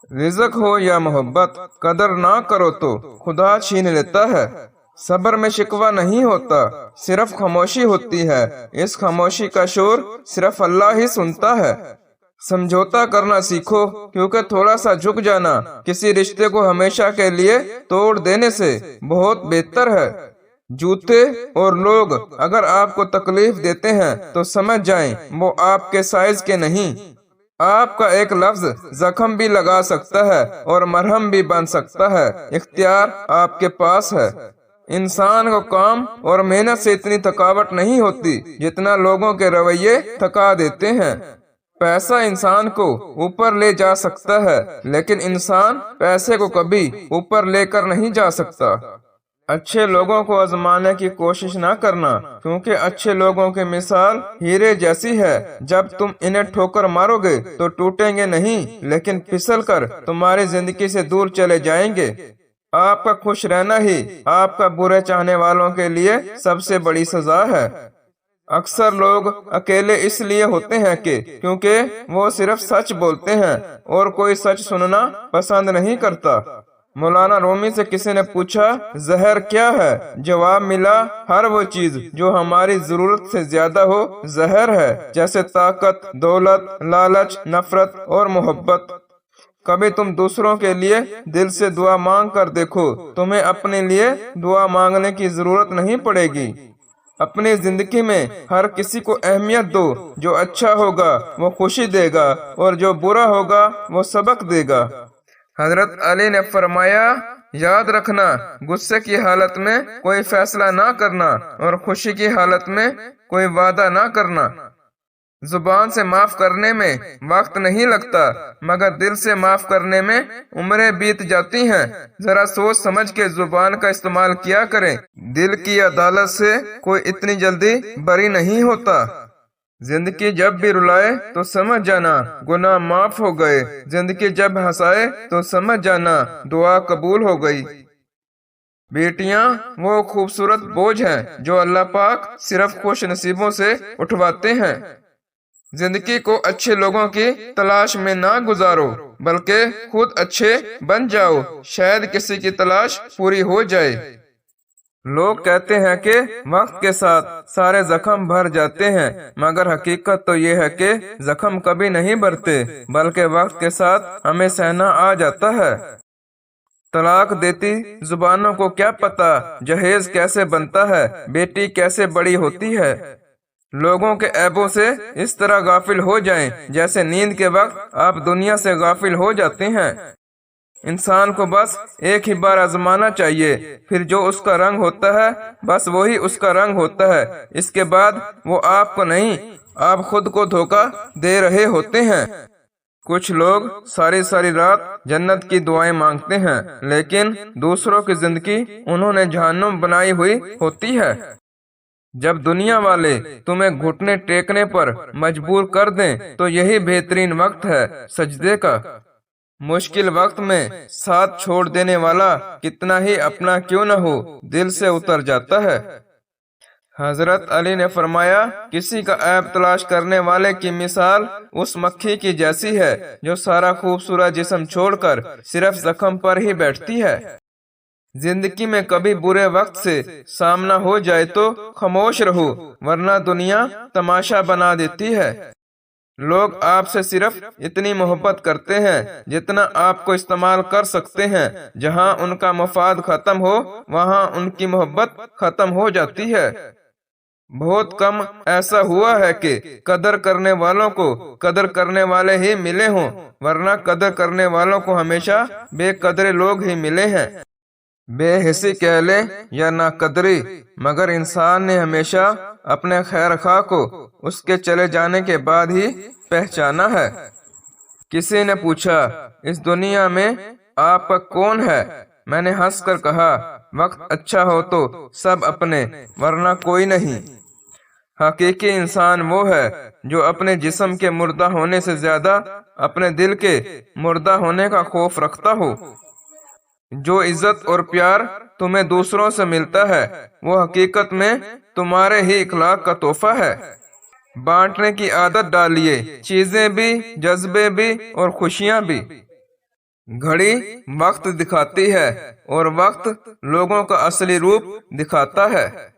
رزق ہو یا محبت، قدر نہ کرو تو خدا چھین لیتا ہے۔ صبر میں شکوہ نہیں ہوتا، صرف خاموشی ہوتی ہے۔ اس خاموشی کا شور صرف اللہ ہی سنتا ہے۔ سمجھوتا کرنا سیکھو، کیونکہ تھوڑا سا جھک جانا کسی رشتے کو ہمیشہ کے لیے توڑ دینے سے بہت بہتر ہے۔ جوتے اور لوگ اگر آپ کو تکلیف دیتے ہیں تو سمجھ جائیں وہ آپ کے سائز کے نہیں۔ آپ کا ایک لفظ زخم بھی لگا سکتا ہے اور مرہم بھی بن سکتا ہے۔ اختیار آپ کے پاس ہے۔ انسان کو کام اور محنت سے اتنی تھکاوٹ نہیں ہوتی جتنا لوگوں کے رویے تھکا دیتے ہیں۔ پیسہ انسان کو اوپر لے جا سکتا ہے، لیکن انسان پیسے کو کبھی اوپر لے کر نہیں جا سکتا۔ اچھے لوگوں کو آزمانے کی کوشش نہ کرنا، کیونکہ اچھے لوگوں کی مثال ہیرے جیسی ہے۔ جب تم انہیں ٹھوکر مارو گے تو ٹوٹیں گے نہیں، لیکن پھسل کر تمہاری زندگی سے دور چلے جائیں گے۔ آپ کا خوش رہنا ہی آپ کا برے چاہنے والوں کے لیے سب سے بڑی سزا ہے۔ اکثر لوگ اکیلے اس لیے ہوتے ہیں کیونکہ وہ صرف سچ بولتے ہیں اور کوئی سچ سننا پسند نہیں کرتا۔ مولانا رومی سے کسی نے پوچھا زہر کیا ہے؟ جواب ملا، ہر وہ چیز جو ہماری ضرورت سے زیادہ ہو زہر ہے، جیسے طاقت، دولت، لالچ، نفرت اور محبت۔ کبھی تم دوسروں کے لیے دل سے دعا مانگ کر دیکھو، تمہیں اپنے لیے دعا مانگنے کی ضرورت نہیں پڑے گی۔ اپنی زندگی میں ہر کسی کو اہمیت دو، جو اچھا ہوگا وہ خوشی دے گا اور جو برا ہوگا وہ سبق دے گا۔ حضرت علی نے فرمایا، یاد رکھنا، غصے کی حالت میں کوئی فیصلہ نہ کرنا اور خوشی کی حالت میں کوئی وعدہ نہ کرنا۔ زبان سے معاف کرنے میں وقت نہیں لگتا، مگر دل سے معاف کرنے میں عمریں بیت جاتی ہیں۔ ذرا سوچ سمجھ کے زبان کا استعمال کیا کریں۔ دل کی عدالت سے کوئی اتنی جلدی بری نہیں ہوتا۔ زندگی جب بھی رلائے تو سمجھ جانا گناہ معاف ہو گئے، زندگی جب ہنسائے تو سمجھ جانا دعا قبول ہو گئی۔ بیٹیاں وہ خوبصورت بوجھ ہیں جو اللہ پاک صرف خوش نصیبوں سے اٹھواتے ہیں۔ زندگی کو اچھے لوگوں کی تلاش میں نہ گزارو، بلکہ خود اچھے بن جاؤ، شاید کسی کی تلاش پوری ہو جائے۔ لوگ کہتے ہیں کہ وقت کے ساتھ سارے زخم بھر جاتے ہیں، مگر حقیقت تو یہ ہے کہ زخم کبھی نہیں بھرتے، بلکہ وقت کے ساتھ ہمیں سہنا آ جاتا ہے۔ طلاق دیتی زبانوں کو کیا پتا جہیز کیسے بنتا ہے، بیٹی کیسے بڑی ہوتی ہے۔ لوگوں کے عیبوں سے اس طرح غافل ہو جائیں جیسے نیند کے وقت آپ دنیا سے غافل ہو جاتے ہیں۔ انسان کو بس ایک ہی بار آزمانا چاہیے، پھر جو اس کا رنگ ہوتا ہے بس وہی اس کا رنگ ہوتا ہے۔ اس کے بعد وہ آپ کو نہیں، آپ خود کو دھوکہ دے رہے ہوتے ہیں۔ کچھ لوگ ساری ساری رات جنت کی دعائیں مانگتے ہیں، لیکن دوسروں کی زندگی انہوں نے جہنم بنائی ہوئی ہوتی ہے۔ جب دنیا والے تمہیں گھٹنے ٹیکنے پر مجبور کر دیں تو یہی بہترین وقت ہے سجدے کا۔ مشکل وقت میں ساتھ چھوڑ دینے والا کتنا ہی اپنا کیوں نہ ہو دل سے اتر جاتا ہے۔ حضرت علی نے فرمایا، کسی کا عیب تلاش کرنے والے کی مثال اس مکھی کی جیسی ہے جو سارا خوبصورت جسم چھوڑ کر صرف زخم پر ہی بیٹھتی ہے۔ زندگی میں کبھی برے وقت سے سامنا ہو جائے تو خاموش رہو، ورنہ دنیا تماشا بنا دیتی ہے۔ لوگ آپ سے صرف اتنی محبت کرتے ہیں جتنا آپ کو استعمال کر سکتے ہیں۔ جہاں ان کا مفاد ختم ہو وہاں ان کی محبت ختم ہو جاتی ہے۔ بہت کم ایسا ہوا ہے کہ قدر کرنے والوں کو قدر کرنے والے ہی ملے ہوں، ورنہ قدر کرنے والوں کو ہمیشہ بے قدرے لوگ ہی ملے ہیں۔ بے حسی کہہ لیں یا نا قدری، مگر انسان نے ہمیشہ اپنے خیر خواہ کو اس کے چلے جانے کے بعد ہی پہچانا ہے۔ کسی نے پوچھا، اس دنیا میں آپ کا کون ہے؟ میں نے ہنس کر کہا، وقت اچھا ہو تو سب اپنے، ورنہ کوئی نہیں۔ حقیقی انسان وہ ہے جو اپنے جسم کے مردہ ہونے سے زیادہ اپنے دل کے مردہ ہونے کا خوف رکھتا ہو۔ جو عزت اور پیار تمہیں دوسروں سے ملتا ہے وہ حقیقت میں تمہارے ہی اخلاق کا تحفہ ہے۔ بانٹنے کی عادت ڈالیے، چیزیں بھی، جذبے بھی اور خوشیاں بھی۔ گھڑی وقت دکھاتی ہے اور وقت لوگوں کا اصلی روپ دکھاتا ہے۔